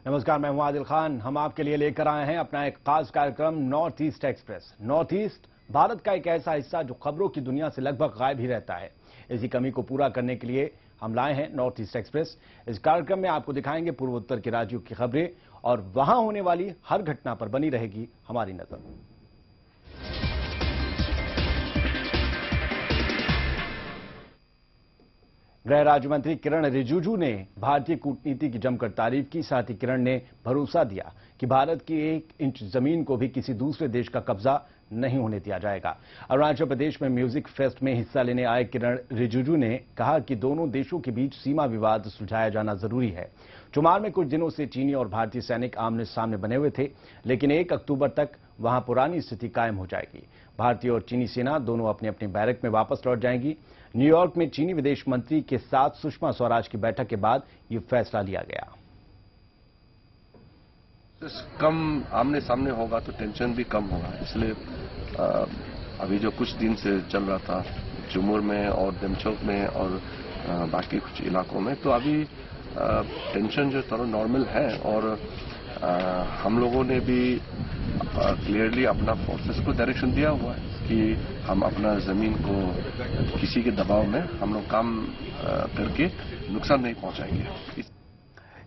नमस्कार, मैं हूं आदिल खान। हम आपके लिए लेकर आए हैं अपना एक खास कार्यक्रम north east express. North east Bharat का एक ऐसा हिस्सा जो खबरों की दुनिया से लगभग गायब ही रहता है। इसी कमी को पूरा करने के लिए हम लाए हैं नॉर्थ ईस्ट एक्सप्रेस। इस कार्यक्रम में आपको दिखाएंगे पूर्वोत्तर के राज्यों की खबरें और वहां होने वाली हर घटना पर बनी रहेगी हमारी नजर। गृह राज्य मंत्री किरण रिजिजू ने भारतीय कूटनीति की जमकर तारीफ की। साथ ही किरण ने भरोसा दिया कि भारत की 1 इंच जमीन को भी किसी दूसरे देश का कब्जा नहीं होने दिया जाएगा। अरुणाचल प्रदेश में म्यूजिक फेस्ट में हिस्सा लेने आए किरण रिजिजू ने कहा कि दोनों देशों के बीच सीमा विवाद सुलझाया जाना जरूरी है। चुमार में कुछ दिनों से चीनी और भारतीय सैनिक आमने सामने बने हुए थे, लेकिन 1 अक्टूबर तक वहां पुरानी स्थिति कायम हो जाएगी। भारतीय और चीनी सेना दोनों अपने अपने बैरक में वापस लौट जाएंगी। न्यूयॉर्क में चीनी विदेश मंत्री के साथ सुषमा स्वराज की बैठक के बाद यह फैसला लिया गया। कम आमने सामने होगा तो टेंशन भी कम होगा, इसलिए अभी जो कुछ दिन से चल रहा था चुमुर में और देमचौक में और बाकी कुछ इलाकों में, तो अभी टेंशन जो थोड़ा नॉर्मल है। और हम लोगों ने भी क्लियरली अपना फोर्सेस को डायरेक्शन दिया हुआ है कि हम अपना जमीन को किसी के दबाव में हम लोग काम करके नुकसान नहीं पहुंचाएंगे।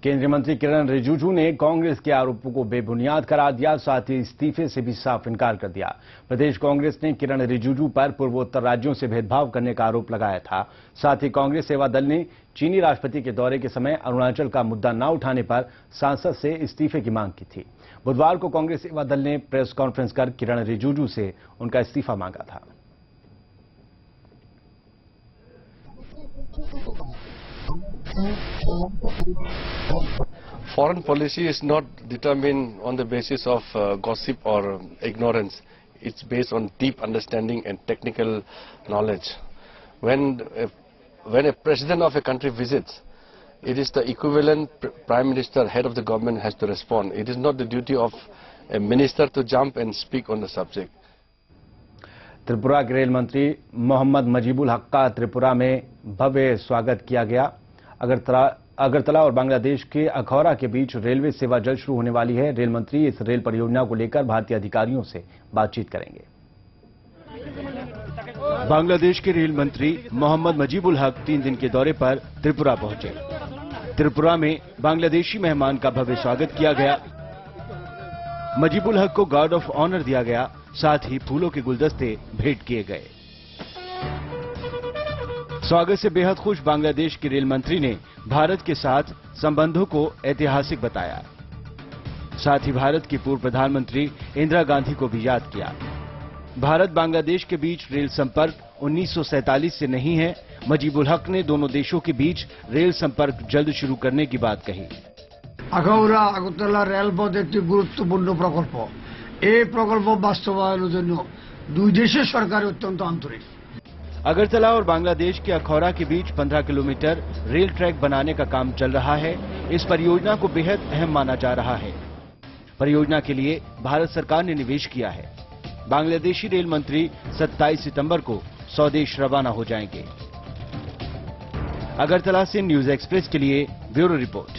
केंद्रीय मंत्री किरण रिजिजू ने कांग्रेस के आरोपों को बेबुनियाद करार दिया। साथ ही इस्तीफे से भी साफ इनकार कर दिया। प्रदेश कांग्रेस ने किरण रिजिजू पर पूर्वोत्तर राज्यों से भेदभाव करने का आरोप लगाया था। साथ ही कांग्रेस सेवा दल ने चीनी राष्ट्रपति के दौरे के समय अरुणाचल का मुद्दा न उठाने पर सांसद से इस्तीफे की मांग की थी। बुधवार को कांग्रेस सेवा दल ने प्रेस कॉन्फ्रेंस कर किरण रिजिजू से उनका इस्तीफा मांगा था। Foreign policy is not determined on the basis of gossip or ignorance. It's based on deep understanding and technical knowledge. When a president of a country visits, it is the equivalent prime minister, head of the government has to respond. It is not the duty of a minister to jump and speak on the subject. Tripura के rail मंत्री मोहम्मद मजीबुल हक का त्रिपुरा में भव्य स्वागत किया गया। अगरतला और बांग्लादेश के अखौरा के बीच रेलवे सेवा जल्द शुरू होने वाली है। रेल मंत्री इस रेल परियोजना को लेकर भारतीय अधिकारियों से बातचीत करेंगे। बांग्लादेश के रेल मंत्री मोहम्मद मजीबुल हक 3 दिन के दौरे पर त्रिपुरा पहुंचे। त्रिपुरा में बांग्लादेशी मेहमान का भव्य स्वागत किया गया। मजीबुल हक को गार्ड ऑफ ऑनर दिया गया। साथ ही फूलों के गुलदस्ते भेंट किए गए। स्वागत से बेहद खुश बांग्लादेश के रेल मंत्री ने भारत के साथ संबंधों को ऐतिहासिक बताया। साथ ही भारत की पूर्व प्रधानमंत्री इंदिरा गांधी को भी याद किया। भारत बांग्लादेश के बीच रेल संपर्क 1947 से नहीं है। मजीबुल हक ने दोनों देशों के बीच रेल संपर्क जल्द शुरू करने की बात कही। আখাউড়া আগরতলা রেলপথ একটি গুরুত্বপূর্ণ প্রকল্প। এই প্রকল্প বাস্তবায়নের জন্য দুই দেশের সরকার অত্যন্ত আন্তরিক। अगरतला और बांग्लादेश के अखौरा के बीच 15 किलोमीटर रेल ट्रैक बनाने का काम चल रहा है। इस परियोजना को बेहद अहम माना जा रहा है। परियोजना के लिए भारत सरकार ने निवेश किया है। बांग्लादेशी रेल मंत्री 27 सितंबर को स्वदेश रवाना हो जाएंगे। अगरतला से न्यूज एक्सप्रेस के लिए ब्यूरो रिपोर्ट।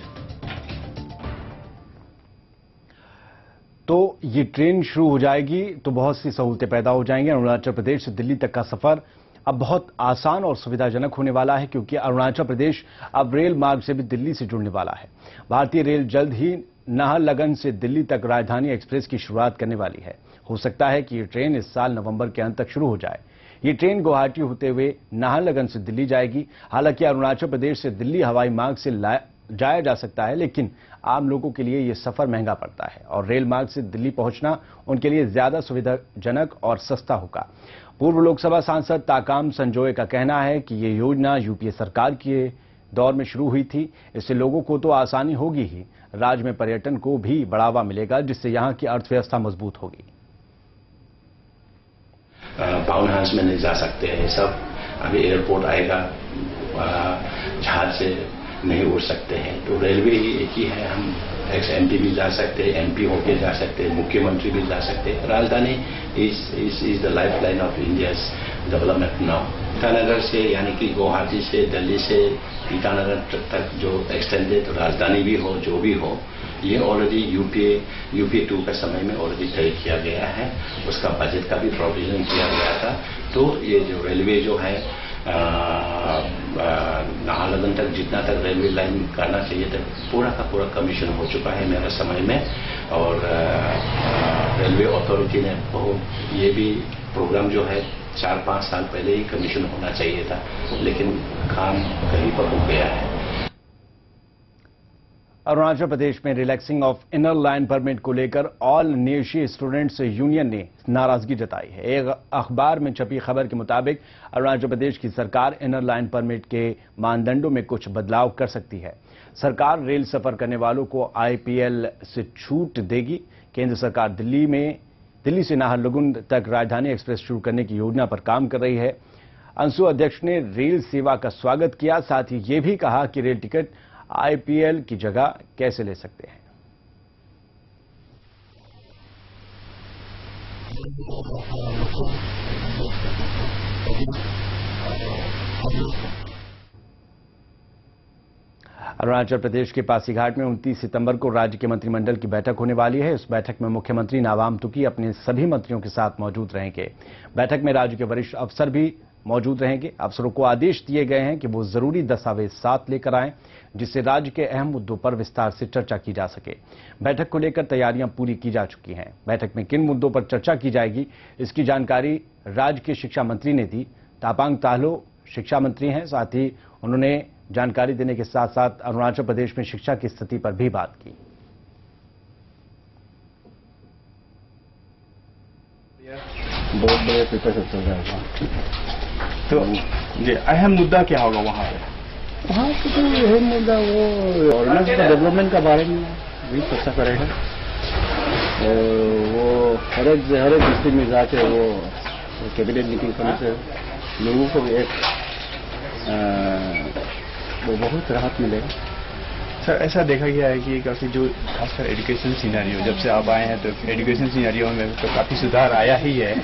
तो ये ट्रेन शुरू हो जाएगी तो बहुत सी सहूलतें पैदा हो जाएंगी। अरुणाचल प्रदेश से दिल्ली तक का सफर अब बहुत आसान और सुविधाजनक होने वाला है, क्योंकि अरुणाचल प्रदेश अब रेल मार्ग से भी दिल्ली से जुड़ने वाला है। भारतीय रेल जल्द ही नाहरलगन से दिल्ली तक राजधानी एक्सप्रेस की शुरुआत करने वाली है। हो सकता है कि ये ट्रेन इस साल नवंबर के अंत तक शुरू हो जाए। ये ट्रेन गुवाहाटी होते हुए नाहरलगन से दिल्ली जाएगी। हालांकि अरुणाचल प्रदेश से दिल्ली हवाई मार्ग से जाया जा सकता है, लेकिन आम लोगों के लिए यह सफर महंगा पड़ता है और रेल मार्ग से दिल्ली पहुंचना उनके लिए ज्यादा सुविधाजनक और सस्ता होगा। पूर्व लोकसभा सांसद ताकाम संजोय का कहना है कि ये योजना यूपीए सरकार के दौर में शुरू हुई थी। इससे लोगों को तो आसानी होगी ही, राज्य में पर्यटन को भी बढ़ावा मिलेगा, जिससे यहां की अर्थव्यवस्था मजबूत होगी। पावर हाउस में नहीं जा सकते हैं सब। अभी एयरपोर्ट आएगा, जहाज से नहीं उड़ सकते हैं, तो रेलवे ही एक ही है। हम एक्स एमपी भी जा सकते हैं, एमपी होके जा सकते हैं, मुख्यमंत्री भी जा सकते हैं। राजधानी is the life line of India's development now. Itanagar से यानी कि गुवाहाटी से दिल्ली से ईटानगर तक जो एक्सटेंडेड राजधानी भी हो, जो भी हो, ये ऑलरेडी यूपीए 2 का समय में ऑलरेडी तय किया गया है, उसका बजट का भी प्रोविजन किया गया था। तो ये जो रेलवे जो है नाहरलगुन तक जितना तक रेलवे लाइन करना चाहिए था पूरा का पूरा कमीशन हो चुका है मेरे समय में। और रेलवे अथॉरिटी ने बहुत ये भी प्रोग्राम जो है 4-5 साल पहले ही कमीशन होना चाहिए था, लेकिन काम कहीं पर रुक गया है। अरुणाचल प्रदेश में relaxing of inner line permit को लेकर ऑल नेशी स्टूडेंट्स यूनियन ने नाराजगी जताई है। एक अखबार में छपी खबर के मुताबिक अरुणाचल प्रदेश की सरकार इनर लाइन परमिट के मानदंडों में कुछ बदलाव कर सकती है। सरकार रेल सफर करने वालों को आईपीएल से छूट देगी। केंद्र सरकार दिल्ली से नाहरलगुन तक राजधानी एक्सप्रेस शुरू करने की योजना पर काम कर रही है। अंशु अध्यक्ष ने रेल सेवा का स्वागत किया, साथ ही ये भी कहा कि रेल टिकट आईपीएल की जगह कैसे ले सकते हैं। अरुणाचल प्रदेश के पासीघाट में 29 सितंबर को राज्य के मंत्रिमंडल की बैठक होने वाली है। इस बैठक में मुख्यमंत्री नाबाम तुकी अपने सभी मंत्रियों के साथ मौजूद रहेंगे। बैठक में राज्य के वरिष्ठ अफसर भी मौजूद रहेंगे। अफसरों को आदेश दिए गए हैं कि वो जरूरी दस्तावेज साथ लेकर आएं, जिससे राज्य के अहम मुद्दों पर विस्तार से चर्चा की जा सके। बैठक को लेकर तैयारियां पूरी की जा चुकी हैं। बैठक में किन मुद्दों पर चर्चा की जाएगी, इसकी जानकारी राज्य के शिक्षा मंत्री ने दी। तापांग ताहलो शिक्षा मंत्री हैं, साथ ही उन्होंने जानकारी देने के साथ साथ अरुणाचल प्रदेश में शिक्षा की स्थिति पर भी बात की। बहुत बड़े पेपर सब चल रहा है, तो ये अहम मुद्दा क्या होगा वहाँ पे? वहाँ पे तो अहम मुद्दा वो अरुणाचल डेवलपमेंट का बारे में भी चर्चा करेगा। और वो हर एक डिस्ट्रिक्ट में जाके वो कैबिनेट मीटिंग करने से लोगों को भी एक वो बहुत राहत मिलेगा। सर, ऐसा देखा गया है कि काफी जो खासकर एजुकेशन सिनेरियो, जब से आप आए हैं तो एजुकेशन सिनेरियो में तो काफी सुधार आया ही है,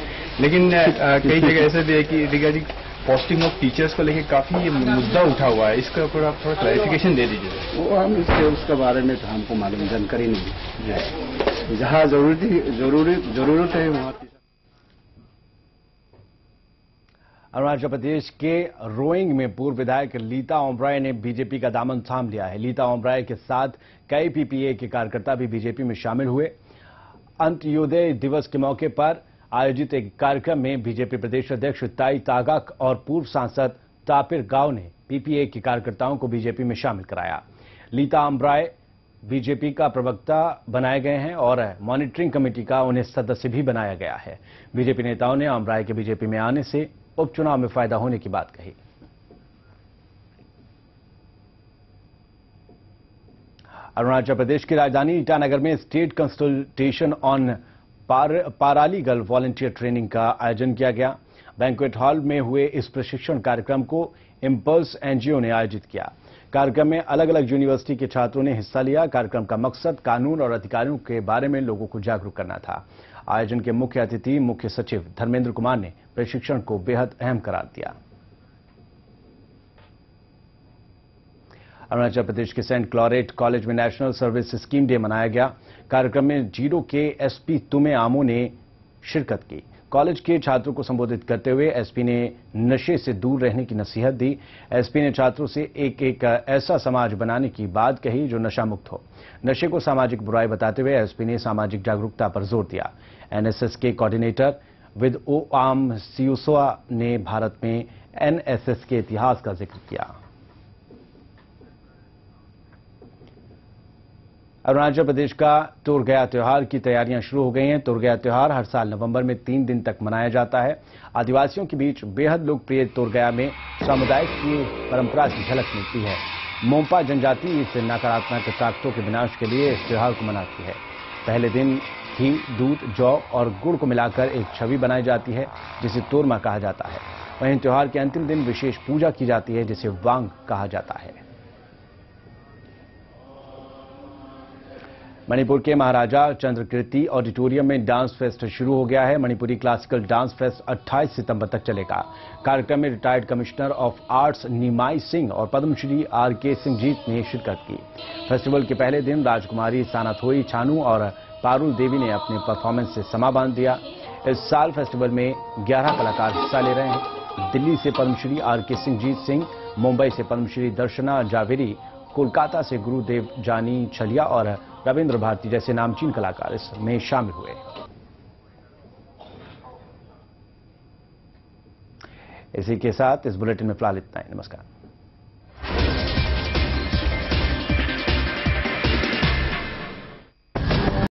लेकिन कई जगह ऐसे भी है कि रिगार्डिंग पोस्टिंग ऑफ टीचर्स को लेकर काफी मुद्दा उठा हुआ है। इसके ऊपर आप थोड़ा क्लैरिफिकेशन दे दीजिए। वो हम उसके बारे में तो हमको मालूम जानकारी नहीं है। जहाँ जरूरत है वहाँ। अरुणाचल प्रदेश के रोइंग में पूर्व विधायक लीता ओमराय ने बीजेपी का दामन थाम लिया है। लीता ओमराय के साथ कई पीपीए के कार्यकर्ता भी बीजेपी में शामिल हुए। अंत्योदय दिवस के मौके पर आयोजित एक कार्यक्रम में बीजेपी प्रदेश अध्यक्ष ताई तागक और पूर्व सांसद तापिर गांव ने पीपीए के कार्यकर्ताओं को बीजेपी में शामिल कराया। लीता ओमराय बीजेपी का प्रवक्ता बनाए गए हैं और मॉनिटरिंग कमेटी का उन्हें सदस्य भी बनाया गया है। बीजेपी नेताओं ने ओमराय के बीजेपी में आने से उपचुनाव में फायदा होने की बात कही। अरुणाचल प्रदेश की राजधानी ईटानगर में state consultation on paralegal volunteer training का आयोजन किया गया। बैंक्वेट हॉल में हुए इस प्रशिक्षण कार्यक्रम को इंपल्स एनजीओ ने आयोजित किया। कार्यक्रम में अलग अलग यूनिवर्सिटी के छात्रों ने हिस्सा लिया। कार्यक्रम का मकसद कानून और अधिकारियों के बारे में लोगों को जागरूक करना था। आयोजन के मुख्य अतिथि मुख्य सचिव धर्मेंद्र कुमार ने प्रशिक्षण को बेहद अहम करार दिया। अरुणाचल प्रदेश के सेंट क्लॉरेट कॉलेज में नेशनल सर्विस स्कीम डे मनाया गया। कार्यक्रम में जीरो के एसपी तुमे आमो ने शिरकत की। कॉलेज के छात्रों को संबोधित करते हुए एसपी ने नशे से दूर रहने की नसीहत दी। एसपी ने छात्रों से एक ऐसा समाज बनाने की बात कही जो नशा मुक्त हो। नशे को सामाजिक बुराई बताते हुए एसपी ने सामाजिक जागरूकता पर जोर दिया। एनएसएस के कोऑर्डिनेटर विद ओ आम सियुसोआ ने भारत में एनएसएस के इतिहास का जिक्र किया। अरुणाचल प्रदेश का तुरगया त्योहार की तैयारियां शुरू हो गई हैं। तुरगया त्योहार हर साल नवंबर में 3 दिन तक मनाया जाता है। आदिवासियों के बीच बेहद लोकप्रिय तुरगया में सामुदायिक की परंपरा की झलक मिलती है। मोम्पा जनजाति इस नकारात्मक ताकतों के विनाश के लिए इस त्योहार को मनाती है। पहले दिन घी, दूध, जौ और गुड़ को मिलाकर एक छवि बनाई जाती है जिसे तोरमा कहा जाता है। वहीं त्योहार के अंतिम दिन विशेष पूजा की जाती है जिसे वांग कहा जाता है। मणिपुर के महाराजा चंद्रकीर्ति ऑडिटोरियम में डांस फेस्ट शुरू हो गया है। मणिपुरी क्लासिकल डांस फेस्ट 28 सितंबर तक चलेगा। कार्यक्रम में रिटायर्ड कमिश्नर ऑफ आर्ट्स निमाई सिंह और पद्मश्री आर.के. सिंहजीत ने शिरकत की। फेस्टिवल के पहले दिन राजकुमारी सानाथोई छानू और पारुल देवी ने अपने परफॉर्मेंस से समा बांध दिया। इस साल फेस्टिवल में 11 कलाकार हिस्सा ले रहे हैं। दिल्ली से पद्मश्री आर.के. सिंहजीत सिंह, मुंबई से पद्मश्री दर्शना जावेरी, कोलकाता से गुरुदेव जानी छलिया और रविंद्र भारती जैसे नामचीन कलाकार इसमें शामिल हुए। इसी के साथ इस बुलेटिन में फिलहाल इतना ही। नमस्कार।